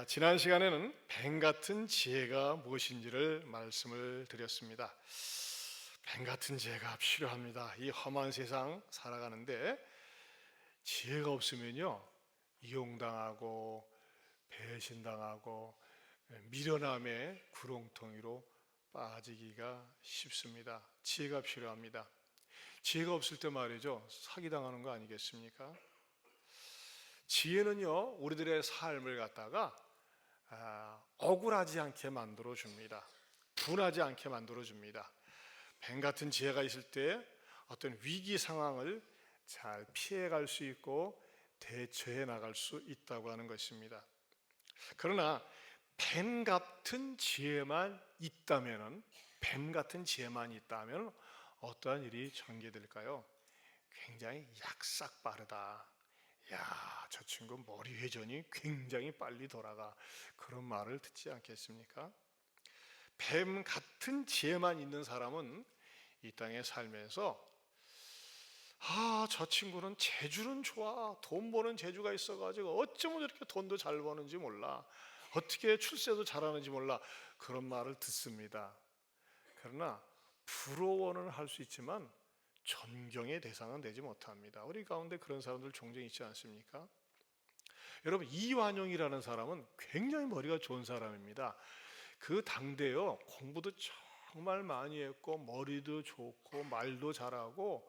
지난 시간에는 뱀 같은 지혜가 무엇인지를 말씀을 드렸습니다. 뱀 같은 지혜가 필요합니다. 이 험한 세상 살아가는데 지혜가 없으면요, 이용당하고 배신당하고 미련함의 구렁텅이로 빠지기가 쉽습니다. 지혜가 필요합니다. 지혜가 없을 때 말이죠, 사기당하는 거 아니겠습니까? 지혜는요, 우리들의 삶을 갖다가 억울하지 않게 만들어 줍니다. 분하지 않게 만들어 줍니다. 뱀 같은 지혜가 있을 때 어떤 위기 상황을 잘 피해갈 수 있고 대처해 나갈 수 있다고 하는 것입니다. 그러나 뱀 같은 지혜만 있다면 어떠한 일이 전개될까요? 굉장히 약삭 빠르다. 야, 저 친구 머리 회전이 굉장히 빨리 돌아가. 그런 말을 듣지 않겠습니까? 뱀 같은 지혜만 있는 사람은 이 땅에 살면서 저 친구는 재주는 좋아. 돈 버는 재주가 있어가지고 어쩌면 저렇게 돈도 잘 버는지 몰라. 어떻게 출세도 잘하는지 몰라. 그런 말을 듣습니다. 그러나 부러워는 할 수 있지만 존경의 대상은 되지 못합니다. 우리 가운데 그런 사람들 종종 있지 않습니까? 여러분, 이완용이라는 사람은 굉장히 머리가 좋은 사람입니다. 그 당대요, 공부도 정말 많이 했고 머리도 좋고 말도 잘하고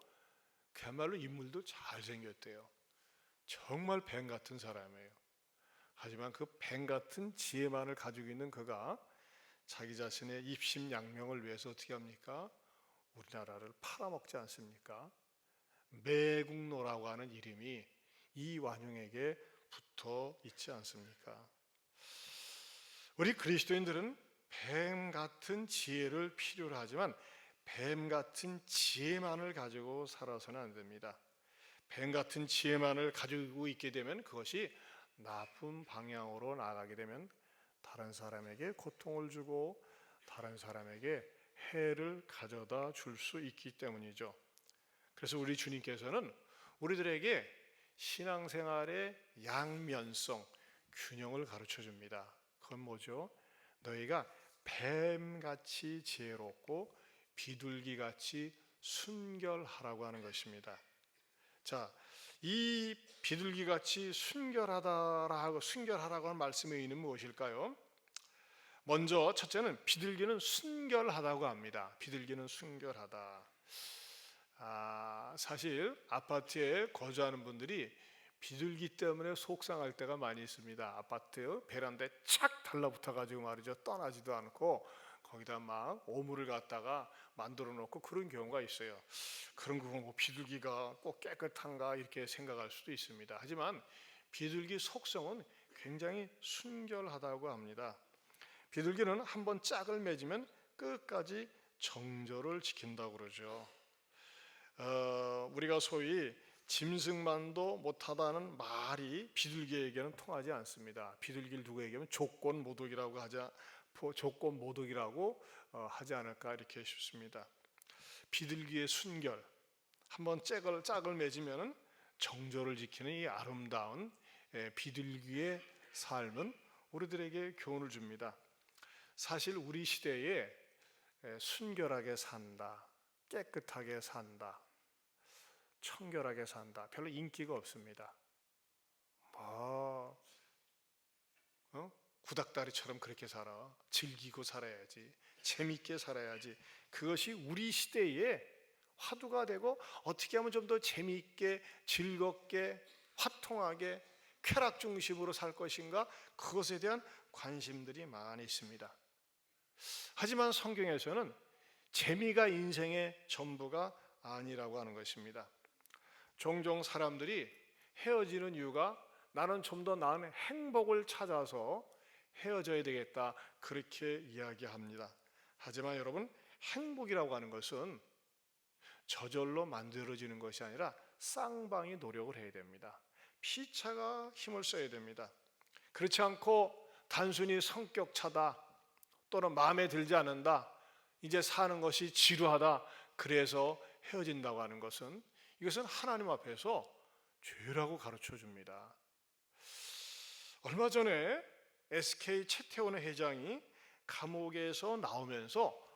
그야말로 인물도 잘생겼대요. 정말 뱀 같은 사람이에요. 하지만 그 뱀 같은 지혜만을 가지고 있는 그가 자기 자신의 입심양명을 위해서 어떻게 합니까? 우리나라를 팔아먹지 않습니까? 매국노라고 하는 이름이 이완용에게 붙어 있지 않습니까? 우리 그리스도인들은 뱀 같은 지혜를 필요로 하지만 뱀 같은 지혜만을 가지고 살아서는 안 됩니다. 뱀 같은 지혜만을 가지고 있게 되면 그것이 나쁜 방향으로 나가게 되면 다른 사람에게 고통을 주고 다른 사람에게 해를 가져다 줄 수 있기 때문이죠. 그래서 우리 주님께서는 우리들에게 신앙생활의 양면성, 균형을 가르쳐 줍니다. 그건 뭐죠? 너희가 뱀같이 지혜롭고 비둘기같이 순결하라고 하는 것입니다. 자, 이 비둘기같이 순결하라고 하는 말씀의 의미는 무엇일까요? 먼저 첫째는 비둘기는 순결하다고 합니다. 비둘기는 순결하다. 사실 아파트에 거주하는 분들이 비둘기 때문에 속상할 때가 많이 있습니다. 아파트 베란다에 착 달라붙어 가지고 말이죠, 떠나지도 않고 거기다 막 오물을 갖다가 만들어 놓고 그런 경우가 있어요. 그런 거 뭐 비둘기가 꼭 깨끗한가 이렇게 생각할 수도 있습니다. 하지만 비둘기 속성은 굉장히 순결하다고 합니다. 비둘기는 한번 짝을 맺으면 끝까지 정절을 지킨다고 그러죠. 우리가 소위 짐승만도 못하다는 말이 비둘기에게는 통하지 않습니다. 비둘기를 누구 얘기하면 조건모독이라고 하지 않을까 이렇게 싶습니다. 비둘기의 순결, 한번 짝을 맺으면 정절을 지키는 이 아름다운 비둘기의 삶은 우리들에게 교훈을 줍니다. 사실 우리 시대에 순결하게 산다, 깨끗하게 산다, 청결하게 산다, 별로 인기가 없습니다. 구닥다리처럼 그렇게 살아. 즐기고 살아야지, 재밌게 살아야지. 그것이 우리 시대에 화두가 되고 어떻게 하면 좀 더 재미있게, 즐겁게, 화통하게, 쾌락 중심으로 살 것인가, 그것에 대한 관심들이 많이 있습니다. 하지만 성경에서는 재미가 인생의 전부가 아니라고 하는 것입니다. 종종 사람들이 헤어지는 이유가 나는 좀 더 나은 행복을 찾아서 헤어져야 되겠다, 그렇게 이야기합니다. 하지만 여러분, 행복이라고 하는 것은 저절로 만들어지는 것이 아니라 쌍방이 노력을 해야 됩니다. 피차가 힘을 써야 됩니다. 그렇지 않고 단순히 성격 차다 또는 마음에 들지 않는다, 이제 사는 것이 지루하다, 그래서 헤어진다고 하는 것은, 이것은 하나님 앞에서 죄라고 가르쳐 줍니다. 얼마 전에 SK 최태원 회장이 감옥에서 나오면서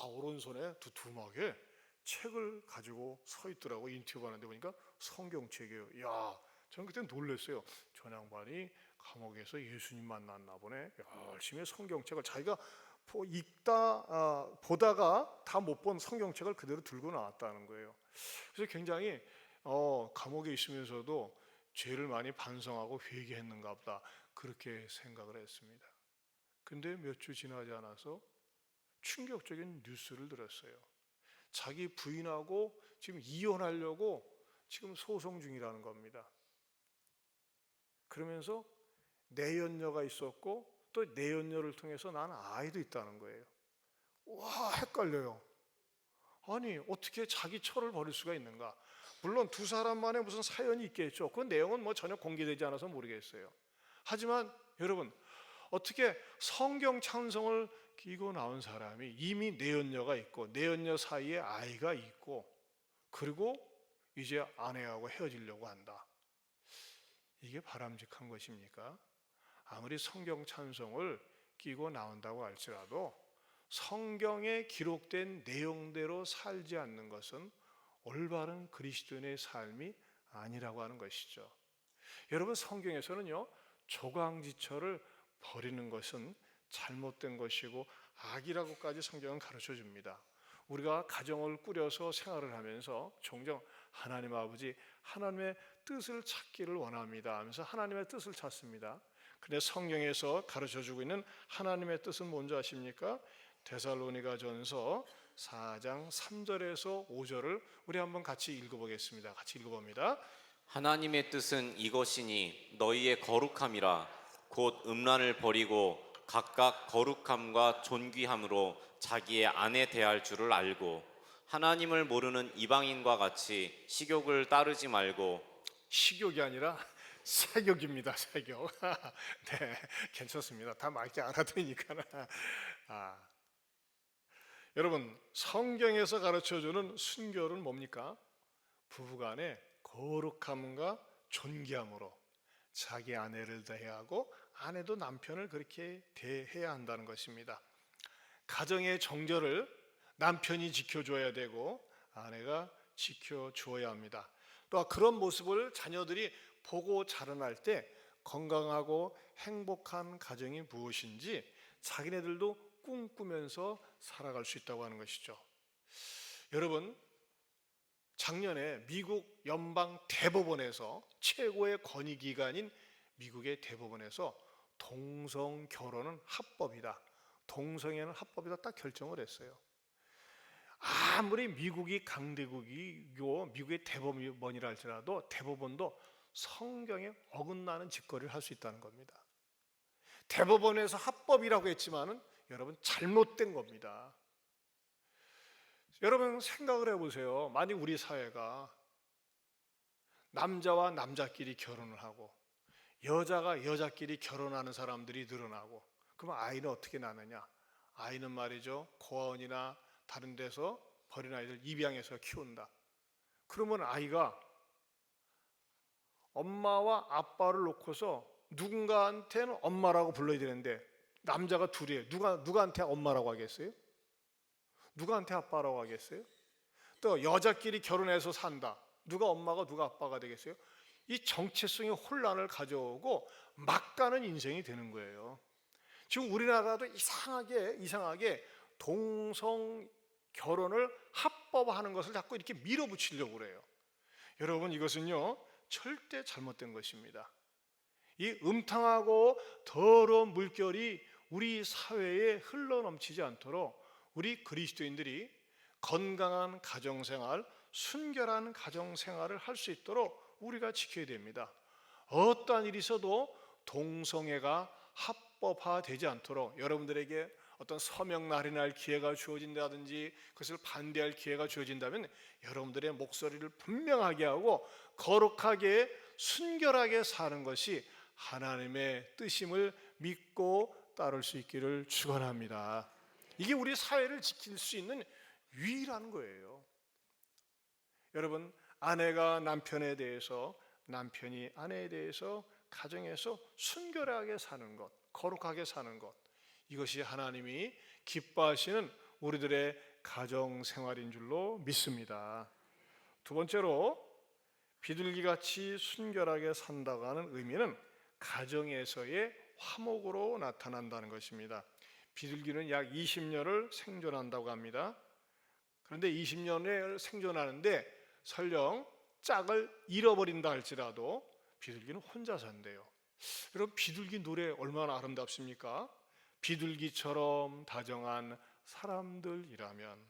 오른손에 두툼하게 책을 가지고 서 있더라고. 인터뷰하는데 보니까 성경책이에요. 야, 저는 그때 놀랐어요. 저 양반이 감옥에서 예수님 만났나 보네. 열심히 성경책을 자기가 보다가 다 못 본 성경책을 그대로 들고 나왔다는 거예요. 그래서 굉장히 감옥에 있으면서도 죄를 많이 반성하고 회개했는가 보다, 그렇게 생각을 했습니다. 근데 몇 주 지나지 않아서 충격적인 뉴스를 들었어요. 자기 부인하고 지금 이혼하려고 지금 소송 중이라는 겁니다. 그러면서 내연녀가 있었고 또 내연녀를 통해서 난 아이도 있다는 거예요. 와, 헷갈려요. 아니, 어떻게 자기 처를 버릴 수가 있는가? 물론 두 사람만의 무슨 사연이 있겠죠. 그 내용은 뭐 전혀 공개되지 않아서 모르겠어요. 하지만 여러분, 어떻게 성경 찬송을 끼고 나온 사람이 이미 내연녀가 있고 내연녀 사이에 아이가 있고 그리고 이제 아내하고 헤어지려고 한다. 이게 바람직한 것입니까? 아무리 성경 찬송을 끼고 나온다고 할지라도 성경에 기록된 내용대로 살지 않는 것은 올바른 그리스도인의 삶이 아니라고 하는 것이죠. 여러분, 성경에서는요, 조강지처를 버리는 것은 잘못된 것이고 악이라고까지 성경은 가르쳐 줍니다. 우리가 가정을 꾸려서 생활을 하면서 종종 하나님 아버지, 하나님의 뜻을 찾기를 원합니다 하면서 하나님의 뜻을 찾습니다. 근데 성경에서 가르쳐 주고 있는 하나님의 뜻은 뭔지 아십니까? 데살로니가전서 4장 3절에서 5절을 우리 한번 같이 읽어보겠습니다. 같이 읽어봅니다. 하나님의 뜻은 이것이니 너희의 거룩함이라. 곧 음란을 버리고 각각 거룩함과 존귀함으로 자기의 아내 대할 줄을 알고 하나님을 모르는 이방인과 같이 식욕을 따르지 말고. 식욕이 아니라 사격입니다. 사격. 네, 괜찮습니다. 다 맞게 알아들으니까. 여러분, 성경에서 가르쳐주는 순결은 뭡니까? 부부간의 거룩함과 존귀함으로 자기 아내를 대하고 아내도 남편을 그렇게 대해야 한다는 것입니다. 가정의 정절을 남편이 지켜줘야 되고 아내가 지켜주어야 합니다. 또 그런 모습을 자녀들이 보고 자라날 때 건강하고 행복한 가정이 무엇인지 자기네들도 꿈꾸면서 살아갈 수 있다고 하는 것이죠. 여러분, 작년에 미국 연방 대법원에서 최고의 권위기관인 미국의 대법원에서 동성 결혼은 합법이다, 동성애는 합법이다 딱 결정을 했어요. 아무리 미국이 강대국이고 미국의 대법원이라 할지라도 대법원도 성경에 어긋나는 짓거리를 할 수 있다는 겁니다. 대법원에서 합법이라고 했지만은 여러분, 잘못된 겁니다. 여러분, 생각을 해보세요. 만약 우리 사회가 남자와 남자끼리 결혼을 하고 여자가 여자끼리 결혼하는 사람들이 늘어나고, 그럼 아이는 어떻게 낳느냐? 아이는 말이죠, 고아원이나 다른 데서 버린 아이들 입양해서 키운다. 그러면 아이가 엄마와 아빠를 놓고서 누군가한테는 엄마라고 불러야 되는데 남자가 둘이에요. 누구한테 엄마라고 하겠어요? 누구한테 아빠라고 하겠어요? 또 여자끼리 결혼해서 산다. 누가 엄마가 누가 아빠가 되겠어요? 이 정체성의 혼란을 가져오고 막 가는 인생이 되는 거예요. 지금 우리나라도 이상하게 동성 결혼을 합법화하는 것을 자꾸 이렇게 밀어붙이려고 그래요. 여러분, 이것은요 절대 잘못된 것입니다. 이 음탕하고 더러운 물결이 우리 사회에 흘러넘치지 않도록 우리 그리스도인들이 건강한 가정생활, 순결한 가정생활을 할 수 있도록 우리가 지켜야 됩니다. 어떠한 일이 있어도 동성애가 합법화되지 않도록 여러분들에게 어떤 서명 날인할 기회가 주어진다든지 그것을 반대할 기회가 주어진다면 여러분들의 목소리를 분명하게 하고 거룩하게 순결하게 사는 것이 하나님의 뜻임을 믿고 따를 수 있기를 축원합니다. 이게 우리 사회를 지킬 수 있는 유일한 거예요. 여러분, 아내가 남편에 대해서, 남편이 아내에 대해서 가정에서 순결하게 사는 것, 거룩하게 사는 것, 이것이 하나님이 기뻐하시는 우리들의 가정 생활인 줄로 믿습니다. 두 번째로 비둘기같이 순결하게 산다고 하는 의미는 가정에서의 화목으로 나타난다는 것입니다. 비둘기는 약 20년을 생존한다고 합니다. 그런데 20년을 생존하는데 설령 짝을 잃어버린다 할지라도 비둘기는 혼자 산대요. 여러분, 비둘기 노래 얼마나 아름답습니까? 비둘기처럼 다정한 사람들이라면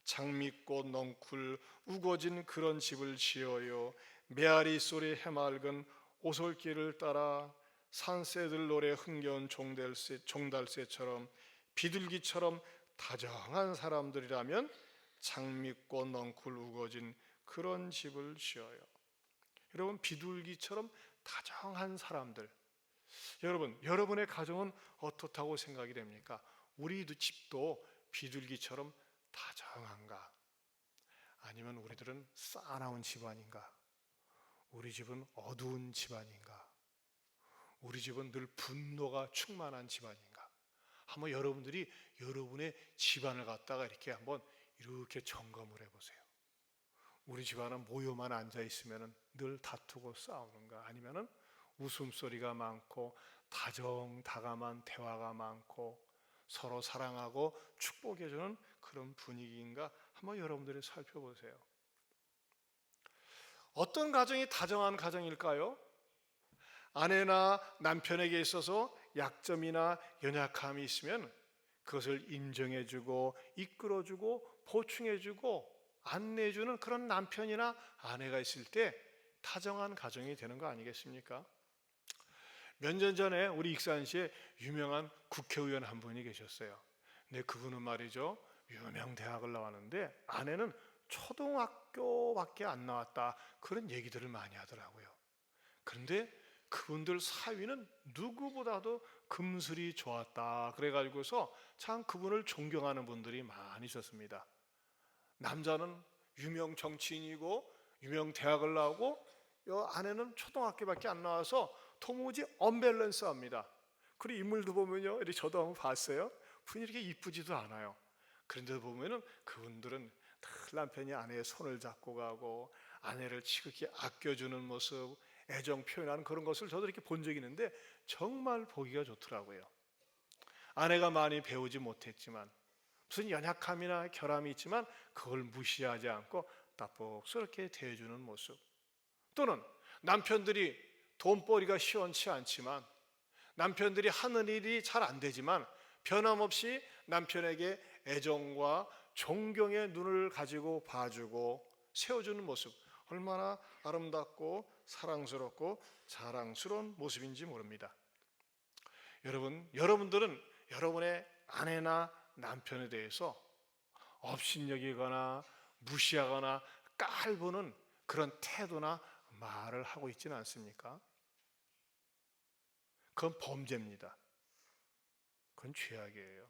장미꽃 넝쿨 우거진 그런 집을 지어요. 메아리 소리 해맑은 오솔길을 따라 산새들 노래 흥겨운 종달새처럼 비둘기처럼 다정한 사람들이라면 장미꽃 넝쿨 우거진 그런 집을 지어요. 여러분, 비둘기처럼 다정한 사람들, 여러분의 가정은 어떻다고 생각이 됩니까? 우리 집도 비둘기처럼 다정한가? 아니면 우리들은 싸나운 집안인가? 우리 집은 어두운 집안인가? 우리 집은 늘 분노가 충만한 집안인가? 한번 여러분들이 여러분의 집안을 갖다가 이렇게 한번 이렇게 점검을 해보세요. 우리 집안은 모여만 앉아 있으면 늘 다투고 싸우는가? 아니면은 웃음소리가 많고 다정다감한 대화가 많고 서로 사랑하고 축복해주는 그런 분위기인가? 한번 여러분들이 살펴보세요. 어떤 가정이 다정한 가정일까요? 아내나 남편에게 있어서 약점이나 연약함이 있으면 그것을 인정해주고 이끌어주고 보충해주고 안내해주는 그런 남편이나 아내가 있을 때 다정한 가정이 되는 거 아니겠습니까? 몇 년 전에 우리 익산시에 유명한 국회의원 한 분이 계셨어요. 근데 그분은 말이죠, 유명 대학을 나왔는데 아내는 초등학교밖에 안 나왔다, 그런 얘기들을 많이 하더라고요. 그런데 그분들 사위는 누구보다도 금슬이 좋았다, 그래가지고서 참 그분을 존경하는 분들이 많이 있었습니다. 남자는 유명 정치인이고 유명 대학을 나오고 아내는 초등학교밖에 안 나와서 도무지 언밸런스합니다. 그리고 인물도 보면요, 이렇게 저도 한번 봤어요. 분이 이렇게 이쁘지도 않아요. 그런데 보면은 그분들은 남편이 아내의 손을 잡고 가고 아내를 지극히 아껴주는 모습, 애정 표현하는 그런 것을 저도 이렇게 본 적이 있는데 정말 보기가 좋더라고요. 아내가 많이 배우지 못했지만 무슨 연약함이나 결함이 있지만 그걸 무시하지 않고 따뜻스럽게 대해주는 모습, 또는 남편들이 돈벌이가 시원치 않지만 남편들이 하는 일이 잘 안 되지만 변함없이 남편에게 애정과 존경의 눈을 가지고 봐주고 세워주는 모습, 얼마나 아름답고 사랑스럽고 자랑스러운 모습인지 모릅니다. 여러분들은 여러분의 아내나 남편에 대해서 업신여기거나 무시하거나 깔보는 그런 태도나 말을 하고 있지는 않습니까? 그건 범죄입니다. 그건 죄악이에요.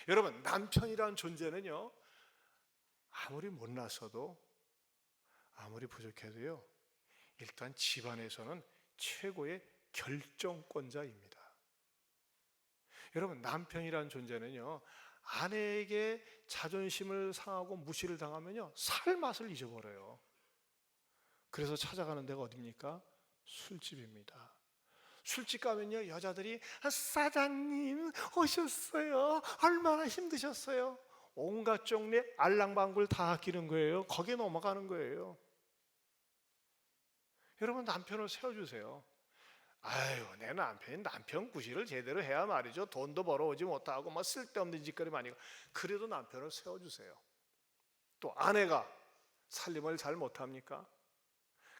여러분, 남편이라는 존재는요, 아무리 못났어도 아무리 부족해도요, 일단 집안에서는 최고의 결정권자입니다. 여러분, 남편이라는 존재는요, 아내에게 자존심을 상하고 무시를 당하면요, 살 맛을 잊어버려요. 그래서 찾아가는 데가 어디입니까? 술집입니다. 술집 가면요, 여자들이 사장님 오셨어요, 얼마나 힘드셨어요, 온갖 종류의 알랑방구를 다 끼는 거예요. 거기에 넘어가는 거예요. 여러분, 남편을 세워주세요. 아유, 내 남편이 남편 구실을 제대로 해야 말이죠, 돈도 벌어오지 못하고 뭐 쓸데없는 짓거리 많이. 그래도 남편을 세워주세요. 또 아내가 살림을 잘 못합니까?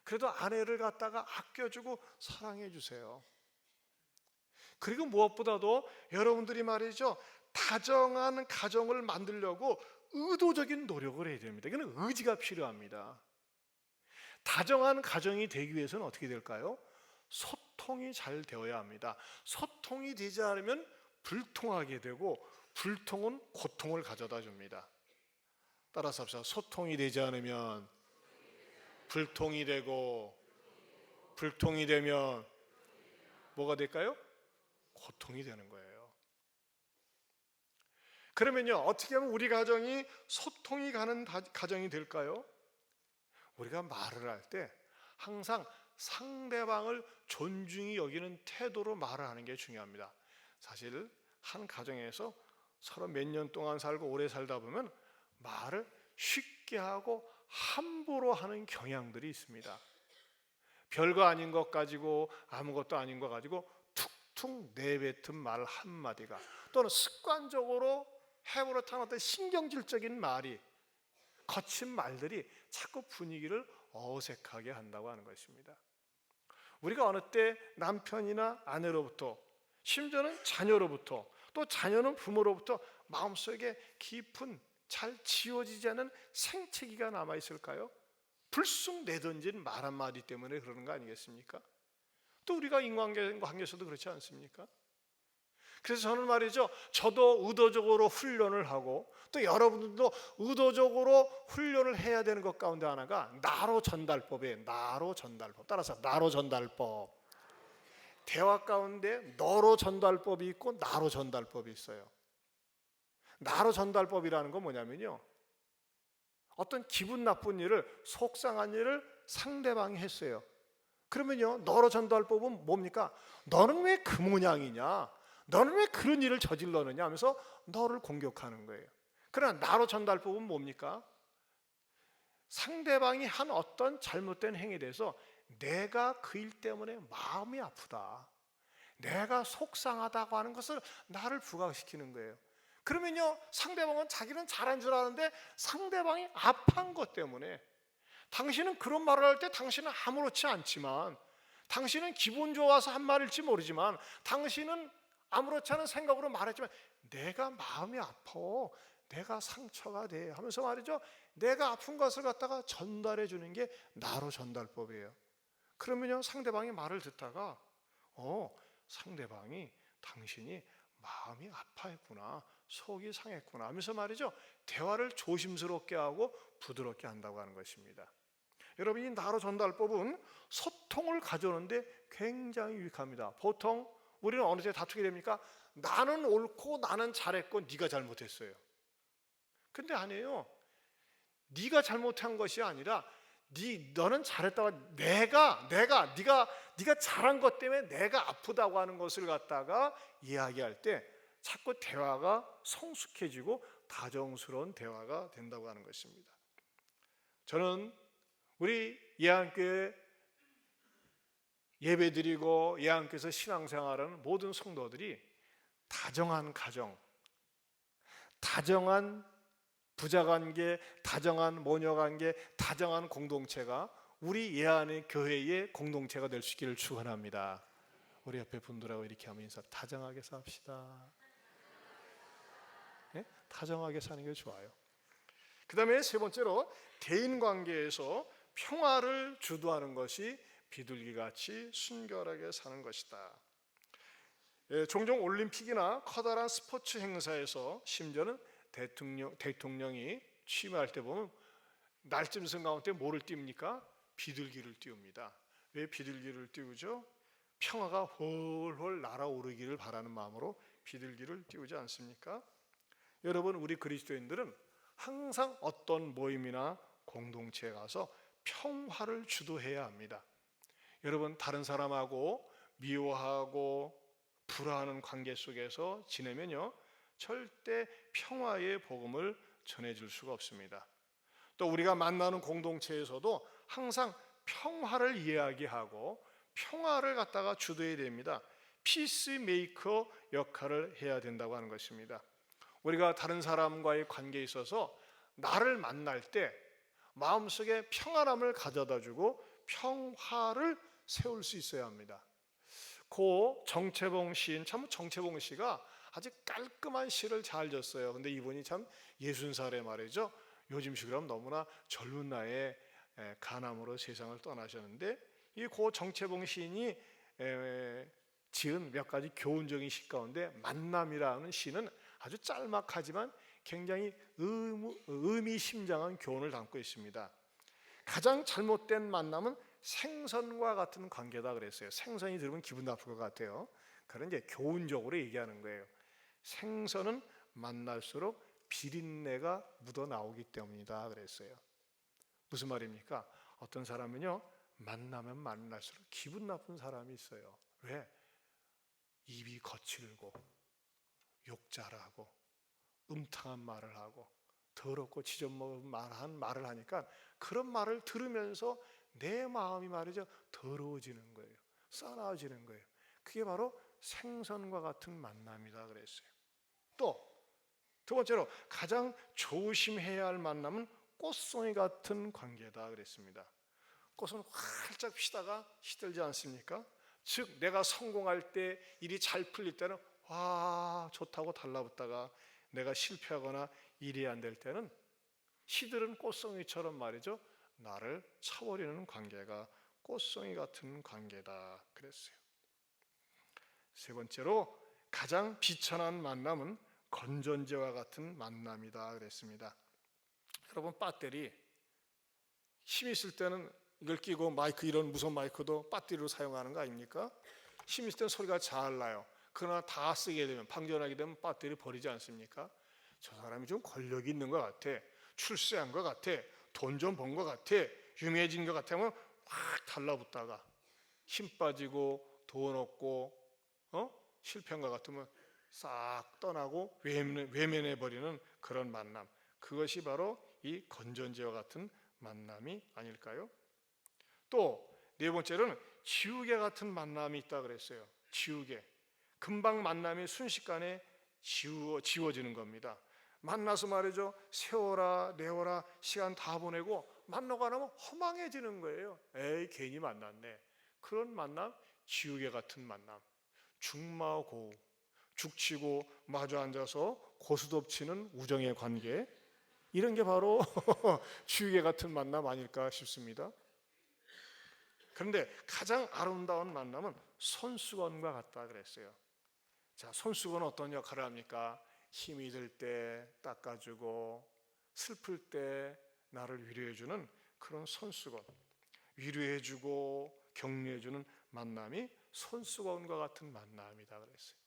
그래도 아내를 갖다가 아껴주고 사랑해주세요. 그리고 무엇보다도 여러분들이 말이죠, 다정한 가정을 만들려고 의도적인 노력을 해야 됩니다. 이건 의지가 필요합니다. 다정한 가정이 되기 위해서는 어떻게 될까요? 소통이 잘 되어야 합니다. 소통이 되지 않으면 불통하게 되고 불통은 고통을 가져다 줍니다. 따라서 합시다. 소통이 되지 않으면 불통이 되고 불통이 되면 뭐가 될까요? 소통이 되는 거예요. 그러면요, 어떻게 하면 우리 가정이 소통이 가는 가정이 될까요? 우리가 말을 할 때 항상 상대방을 존중히 여기는 태도로 말을 하는 게 중요합니다. 사실 한 가정에서 서로 몇 년 동안 살고 오래 살다 보면 말을 쉽게 하고 함부로 하는 경향들이 있습니다. 별거 아닌 것 가지고 아무것도 아닌 거 가지고 툭툭 내뱉은 말 한마디가, 또는 습관적으로 해버릇한 어떤 신경질적인 말이, 거친 말들이 자꾸 분위기를 어색하게 한다고 하는 것입니다. 우리가 어느 때 남편이나 아내로부터, 심지어는 자녀로부터, 또 자녀는 부모로부터 마음속에 깊은 잘 지워지지 않은 생채기가 남아있을까요? 불쑥 내던진 말 한마디 때문에 그러는 거 아니겠습니까? 또 우리가 인간관계에서도 그렇지 않습니까? 그래서 저는 말이죠, 저도 의도적으로 훈련을 하고 또 여러분들도 의도적으로 훈련을 해야 되는 것 가운데 하나가 나로 전달법이에요. 나로 전달법. 따라서 나로 전달법. 대화 가운데 너로 전달법이 있고 나로 전달법이 있어요. 나로 전달법이라는 건 뭐냐면요, 어떤 기분 나쁜 일을, 속상한 일을 상대방이 했어요. 그러면요, 너로 전달법은 뭡니까? 너는 왜 그 모양이냐? 너는 왜 그런 일을 저질러느냐 하면서 너를 공격하는 거예요. 그러나 나로 전달법은 뭡니까? 상대방이 한 어떤 잘못된 행위에 대해서 내가 그 일 때문에 마음이 아프다, 내가 속상하다고 하는 것을 나를 부각시키는 거예요. 그러면요, 상대방은 자기는 잘한 줄 아는데 상대방이 아파한 것 때문에, 당신은 그런 말을 할 때 당신은 아무렇지 않지만, 당신은 기분 좋아서 한 말일지 모르지만, 당신은 아무렇지 않은 생각으로 말했지만 내가 마음이 아파, 내가 상처가 돼 하면서 말이죠, 내가 아픈 것을 갖다가 전달해 주는 게 나로 전달법이에요. 그러면요, 상대방이 말을 듣다가 상대방이 당신이 마음이 아파했구나, 속이 상했구나 하면서 말이죠, 대화를 조심스럽게 하고 부드럽게 한다고 하는 것입니다. 여러분, 이 나로 전달법은 소통을 가져오는데 굉장히 유익합니다. 보통 우리는 어느 때 다투게 됩니까? 나는 옳고 나는 잘했고 네가 잘못했어요. 근데 아니에요. 네가 잘못한 것이 아니라 너는 잘했다고, 네가 잘한 것 때문에 내가 아프다고 하는 것을 갖다가 이야기할 때 자꾸 대화가 성숙해지고 다정스러운 대화가 된다고 하는 것입니다. 저는 우리 예한교회 예배드리고 예한교회에서 신앙생활하는 모든 성도들이 다정한 가정, 다정한 부자관계, 다정한 모녀관계, 다정한 공동체가 우리 예한의 교회의 공동체가 될 수 있기를 축원합니다. 우리 옆에 분들하고 이렇게 하면 인사, 다정하게 삽시다. 네? 다정하게 사는 게 좋아요. 그 다음에 세 번째로, 대인관계에서 평화를 주도하는 것이 비둘기같이 순결하게 사는 것이다. 종종 올림픽이나 커다란 스포츠 행사에서, 심지어는 대통령이 취임할 때 보면 날짐승 가운데 뭐를 띄웁니까? 비둘기를 띄웁니다. 왜 비둘기를 띄우죠? 평화가 훨훨 날아오르기를 바라는 마음으로 비둘기를 띄우지 않습니까? 여러분, 우리 그리스도인들은 항상 어떤 모임이나 공동체에 가서 평화를 주도해야 합니다. 여러분, 다른 사람하고 미워하고 불화하는 관계 속에서 지내면요, 절대 평화의 복음을 전해줄 수가 없습니다. 또 우리가 만나는 공동체에서도 항상 평화를 이야기하고 평화를 갖다가 주도해야 됩니다. 피스메이커 역할을 해야 된다고 하는 것입니다. 우리가 다른 사람과의 관계에 있어서 나를 만날 때 마음속에 평안함을 가져다 주고 평화를 세울 수 있어야 합니다. 고 정채봉 시인, 참 정채봉 씨가 아주 깔끔한 시를 잘 졌어요. 근데 이분이 참 60살에 말이죠, 요즘식으로 하면 너무나 젊은 나이에 간암으로 세상을 떠나셨는데, 이 고 정채봉 시인이 지은 몇 가지 교훈적인 시 가운데 만남이라는 시는 아주 짤막하지만 굉장히 의미심장한 교훈을 담고 있습니다. 가장 잘못된 만남은 생선과 같은 관계다 그랬어요. 생선이 들으면 기분 나쁠 것 같아요. 그런 이제 교훈적으로 얘기하는 거예요. 생선은 만날수록 비린내가 묻어 나오기 때문이다 그랬어요. 무슨 말입니까? 어떤 사람은요, 만나면 만날수록 기분 나쁜 사람이 있어요. 왜? 입이 거칠고 욕 잘하고 음탕한 말을 하고 더럽고 지저먹은 말을 하니까 그런 말을 들으면서 내 마음이 말이죠, 더러워지는 거예요. 싸나워지는 거예요. 그게 바로 생선과 같은 만남이다 그랬어요. 또 두 번째로 가장 조심해야 할 만남은 꽃송이 같은 관계다 그랬습니다. 꽃은 활짝 피다가 시들지 않습니까? 즉 내가 성공할 때, 일이 잘 풀릴 때는 와 좋다고 달라붙다가 내가 실패하거나 일이 안 될 때는 시들은 꽃송이처럼 말이죠, 나를 차버리는 관계가 꽃송이 같은 관계다 그랬어요. 세 번째로 가장 비천한 만남은 건전지와 같은 만남이다 그랬습니다. 여러분, 배터리 힘 있을 때는 이걸 끼고 마이크, 이런 무선 마이크도 배터리로 사용하는 거 아닙니까? 힘 있을 때는 소리가 잘 나요. 그러나 다 쓰게 되면, 방전하게 되면 배터리 버리지 않습니까? 저 사람이 좀 권력이 있는 것 같아, 출세한 것 같아, 돈 좀 번 것 같아, 유명해진 것 같으면 확 달라붙다가 힘 빠지고 돈 없고 실패한 것 같으면 싹 떠나고 외면해 버리는 그런 만남, 그것이 바로 이 건전지와 같은 만남이 아닐까요? 또 네 번째로는 지우개 같은 만남이 있다 그랬어요. 지우개, 금방 만남이 순식간에 지워지는 겁니다. 만나서 말이죠, 세워라 내워라 시간 다 보내고 만나고 안 하면 허망해지는 거예요. 에이 괜히 만났네. 그런 만남, 지우개 같은 만남. 죽마고우, 죽치고 마주 앉아서 고스톱치는 우정의 관계, 이런 게 바로 지우개 같은 만남 아닐까 싶습니다. 그런데 가장 아름다운 만남은 손수건과 같다 그랬어요. 자, 손수건은 어떤 역할을 합니까? 힘이 들 때 닦아주고 슬플 때 나를 위로해주는 그런 손수건, 위로해주고 격려해주는 만남이 손수건과 같은 만남이다 그랬어요.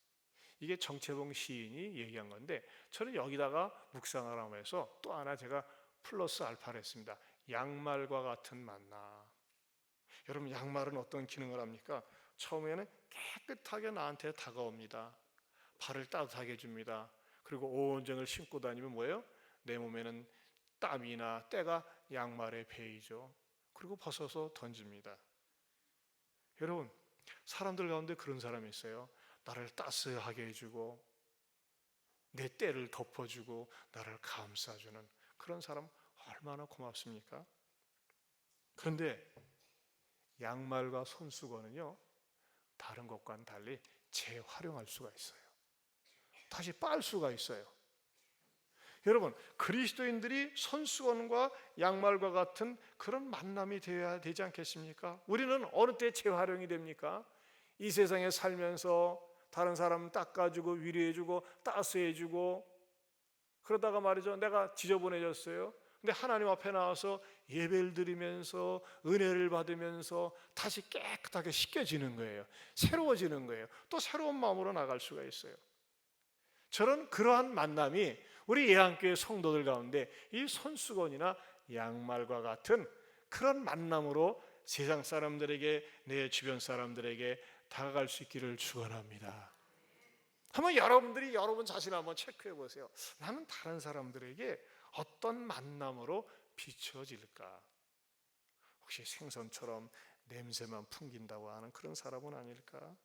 이게 정채봉 시인이 얘기한 건데, 저는 여기다가 묵상을 하면서 또 하나 제가 플러스 알파를 했습니다. 양말과 같은 만남. 여러분, 양말은 어떤 기능을 합니까? 처음에는 깨끗하게 나한테 다가옵니다. 발을 따뜻하게 해줍니다. 그리고 온전을 신고 다니면 뭐예요? 내 몸에는 땀이나 때가 양말에 배이죠. 그리고 벗어서 던집니다. 여러분, 사람들 가운데 그런 사람이 있어요. 나를 따스하게 해주고 내 때를 덮어주고 나를 감싸주는 그런 사람, 얼마나 고맙습니까? 그런데 양말과 손수건은요, 다른 것과는 달리 재활용할 수가 있어요. 다시 빨 수가 있어요. 여러분, 그리스도인들이 손수건과 양말과 같은 그런 만남이 되어야 되지 않겠습니까? 우리는 어느 때 재활용이 됩니까? 이 세상에 살면서 다른 사람 닦아주고 위로해주고 따스해주고 그러다가 말이죠, 내가 지저분해졌어요. 근데 하나님 앞에 나와서 예배를 드리면서 은혜를 받으면서 다시 깨끗하게 씻겨지는 거예요. 새로워지는 거예요. 또 새로운 마음으로 나갈 수가 있어요. 저는 그러한 만남이 우리 예한교회 성도들 가운데 이 손수건이나 양말과 같은 그런 만남으로 세상 사람들에게, 내 주변 사람들에게 다가갈 수 있기를 축원합니다. 한번 여러분들이 여러분 자신을 한번 체크해 보세요. 나는 다른 사람들에게 어떤 만남으로 비춰질까? 혹시 생선처럼 냄새만 풍긴다고 하는 그런 사람은 아닐까?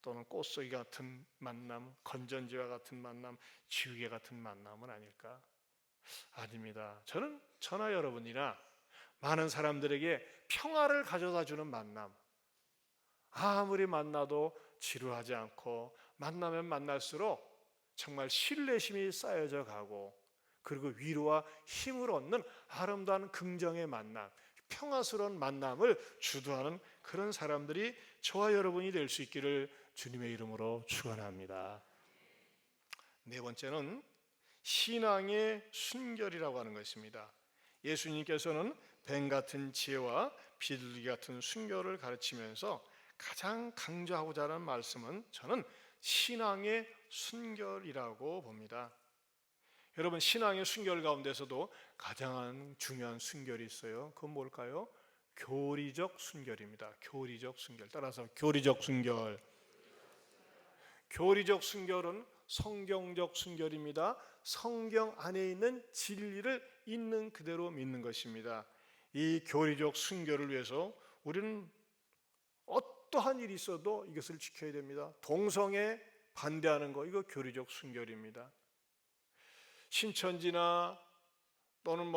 또는 꽃송이 같은 만남, 건전지와 같은 만남, 지우개 같은 만남은 아닐까? 아닙니다. 저는 저나 여러분이나 많은 사람들에게 평화를 가져다 주는 만남, 아무리 만나도 지루하지 않고 만나면 만날수록 정말 신뢰심이 쌓여져 가고, 그리고 위로와 힘을 얻는 아름다운 긍정의 만남, 평화스러운 만남을 주도하는 그런 사람들이 저와 여러분이 될 수 있기를 주님의 이름으로 축원합니다. 네 번째는 신앙의 순결이라고 하는 것입니다. 예수님께서는 뱀 같은 지혜와 비둘기 같은 순결을 가르치면서 가장 강조하고자 하는 말씀은 저는 신앙의 순결이라고 봅니다. 여러분, 신앙의 순결 가운데서도 가장 중요한 순결이 있어요. 그건 뭘까요? 교리적 순결입니다. 교리적 순결. 따라서 교리적 순결. 교리적 순결은 성경적 순결입니다. 성경 안에 있는 진리를 있는 그대로 믿는 것입니다. 이 교리적 순결을 위해서 우리는 어떠한 일이 있어도 이것을 지켜야 됩니다. 동성애 반대하는 거, 이거 교리적 순결입니다. 신천지나 또는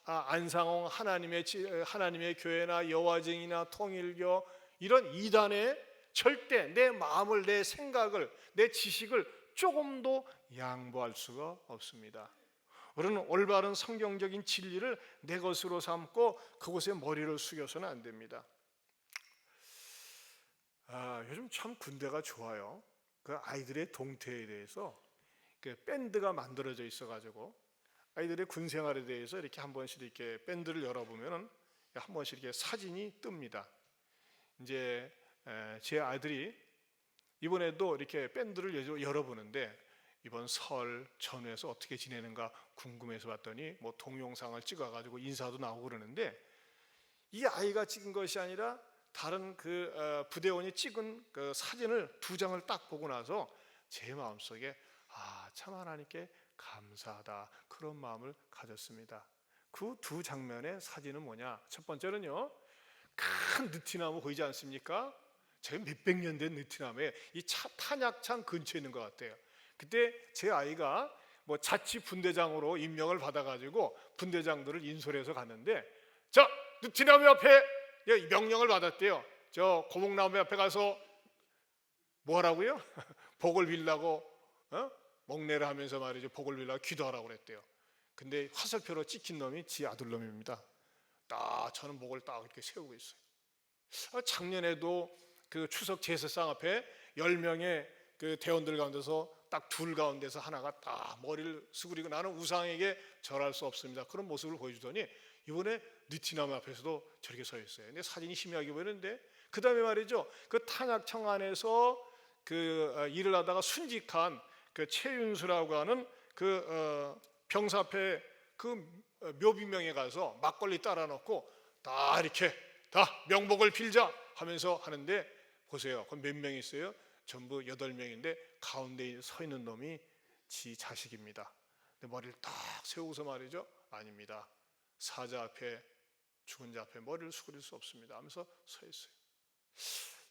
안상홍 하나님의 교회나 여화정이나 통일교 이런 이단에 절대 내 마음을, 내 생각을, 내 지식을 조금도 양보할 수가 없습니다. 우리는 올바른 성경적인 진리를 내 것으로 삼고 그곳에 머리를 숙여서는 안 됩니다. 요즘 참 군대가 좋아요. 그 아이들의 동태에 대해서 그 밴드가 만들어져 있어가지고 아이들의 군 생활에 대해서 이렇게 한 번씩 이렇게 밴드를 열어보면은 한 번씩 이렇게 사진이 뜹니다. 이제 제 아들이 이번에도 이렇게 밴드를 열어보는데 이번 설 전후에서 어떻게 지내는가 궁금해서 봤더니 뭐 동영상을 찍어가지고 인사도 나오고 그러는데 이 아이가 찍은 것이 아니라 다른 그 부대원이 찍은 그 사진을 2장을 딱 보고 나서 제 마음속에 참 하나님께 감사하다 그런 마음을 가졌습니다. 그 2 장면의 사진은 뭐냐? 첫 번째는요, 큰 느티나무 보이지 않습니까? 제가 몇백 년 된 느티나무에 이 탄약창 근처에 있는 것 같아요. 그때 제 아이가 뭐 자치 분대장으로 임명을 받아가지고 분대장들을 인솔해서 갔는데, 자, 느티나무 앞에 명령을 받았대요. 저 고목나무 앞에 가서 뭐 하라고요? 복을 빌라고 목례를 하면서 말이죠. 복을 빌라고 기도하라고 그랬대요. 근데 화살표로 찍힌 놈이 지 아들놈입니다. 저는 목을 딱 이렇게 세우고 있어요. 작년에도 그 추석 제사상 앞에 10명의 그 대원들 가운데서 딱 둘 가운데서 하나가 딱 머리를 수그리고 나는 우상에게 절할 수 없습니다. 그런 모습을 보여주더니 이번에 느티나무 앞에서도 저렇게 서 있어요. 근데 사진이 희미하게 보이는데 그 다음에 말이죠. 그 탄약청 안에서 그 일을 하다가 순직한 그 최윤수라고 하는 그 병사 앞에 그 묘비명에 가서 막걸리 따라 놓고 다 이렇게 다 명복을 빌자 하면서 하는데 보세요. 그 몇 명이 있어요? 전부 8명인데 가운데 서 있는 놈이 지 자식입니다. 근데 머리를 딱 세우고서 말이죠. 아닙니다. 사자 앞에 죽은 자 앞에 머리를 숙일 수 없습니다 하면서 서 있어요.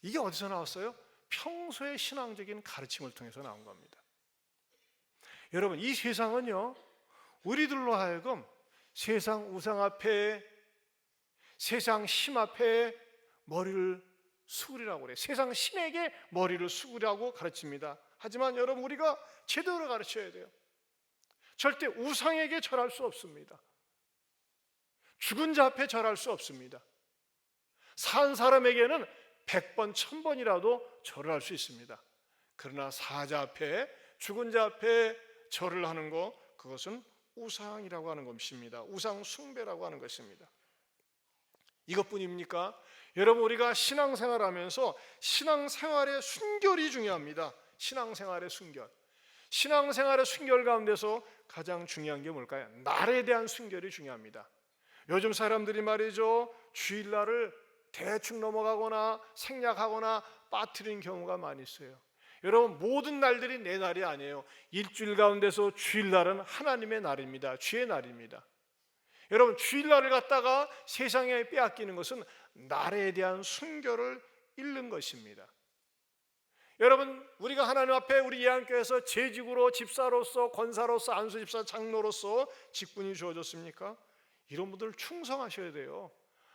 이게 어디서 나왔어요? 평소의 신앙적인 가르침을 통해서 나온 겁니다. 여러분, 이 세상은요, 우리들로 하여금 세상 우상 앞에, 세상 심 앞에 머리를 숙으리라고 그래요. 세상 신에게 머리를 숙으라고 가르칩니다. 하지만 여러분, 우리가 제대로 가르쳐야 돼요. 절대 우상에게 절할 수 없습니다. 죽은 자 앞에 절할 수 없습니다. 산 사람에게는 100번, 1000번이라도 절을 할 수 있습니다. 그러나 사자 앞에, 죽은 자 앞에 절을 하는 것, 그것은 우상이라고 하는 것입니다. 우상 숭배라고 하는 것입니다. 이것뿐입니까? 여러분, 우리가 신앙생활하면서 신앙생활의 순결이 중요합니다. 신앙생활의 순결. 신앙생활의 순결 가운데서 가장 중요한 게 뭘까요? 날에 대한 순결이 중요합니다. 요즘 사람들이 말이죠, 주일날을 대충 넘어가거나 생략하거나 빠뜨리는 경우가 많이 있어요. 여러분, 모든 날들이 내 날이 아니에요. 일주일 가운데서 주일날은 하나님의 날입니다. 주의 날입니다. 여러분, 주일날을 갖다가 세상에 빼앗기는 것은 날에 대한 순결을 잃는 것입니다. 여러분, 우리가 하나님 앞에 우리 예안교회에서 재직으로 집사로서, 권사로서, 안수집사, 장로로서 직분이 주어졌습니까? 이런 분들 충성하셔야 돼요.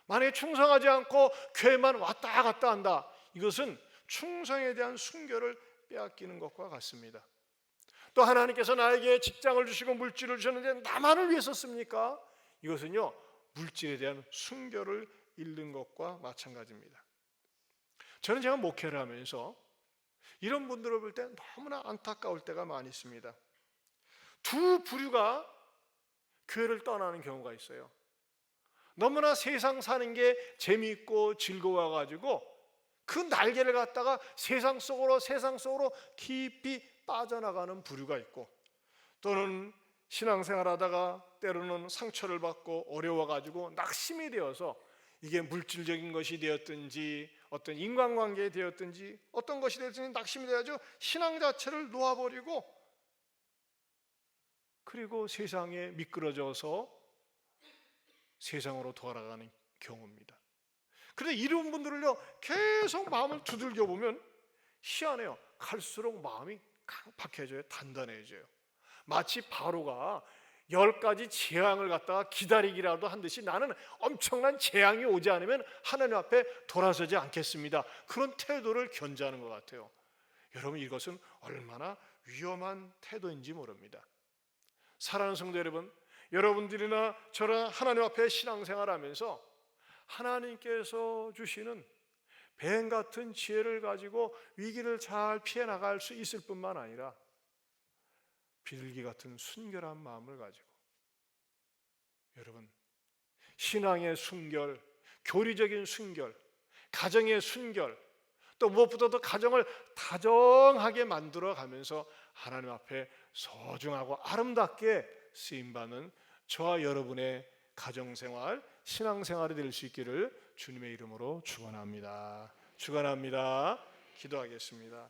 만약에 충성하지 않고 교회만 왔다 갔다 한다, 이것은 충성에 대한 순결을 빼앗기는 것과 같습니다. 또 하나님께서 나에게 직장을 주시고 물질을 주셨는데 나만을 위해서 씁니까? 이것은요, 물질에 대한 순결을 잃는 것과 마찬가지입니다. 저는 제가 목회를 하면서 이런 분들을 볼 때 너무나 안타까울 때가 많이 있습니다. 두 부류가 교회를 떠나는 경우가 있어요. 너무나 세상 사는 게 재미있고 즐거워가지고 그 날개를 갖다가 세상 속으로 깊이 빠져나가는 부류가 있고, 또는 신앙생활하다가 때로는 상처를 받고 어려워가지고 낙심이 되어서 이게 물질적인 것이 되었든지 어떤 인간관계에 되었든지 어떤 것이 되었든지 낙심이 되어가지고 신앙 자체를 놓아버리고, 그리고 세상에 미끄러져서 세상으로 돌아가는 경우입니다. 그런데 이런 분들을요 계속 마음을 두들겨 보면 희한해요. 갈수록 마음이 강팍해져요. 단단해져요. 마치 바로가 10가지 재앙을 갖다가 기다리기라도 한 듯이 나는 엄청난 재앙이 오지 않으면 하나님 앞에 돌아서지 않겠습니다. 그런 태도를 견지하는 것 같아요. 여러분, 이것은 얼마나 위험한 태도인지 모릅니다. 사랑하는 성도 여러분, 여러분들이나 저랑 하나님 앞에 신앙생활하면서 하나님께서 주시는 뱀 같은 지혜를 가지고 위기를 잘 피해 나갈 수 있을 뿐만 아니라 비둘기 같은 순결한 마음을 가지고, 여러분, 신앙의 순결, 교리적인 순결, 가정의 순결, 또 무엇보다도 가정을 다정하게 만들어 가면서 하나님 앞에 소중하고 아름답게 쓰임받는 저와 여러분의 가정생활, 신앙생활이 될 수 있기를 주님의 이름으로 축원합니다. 축원합니다. 기도하겠습니다.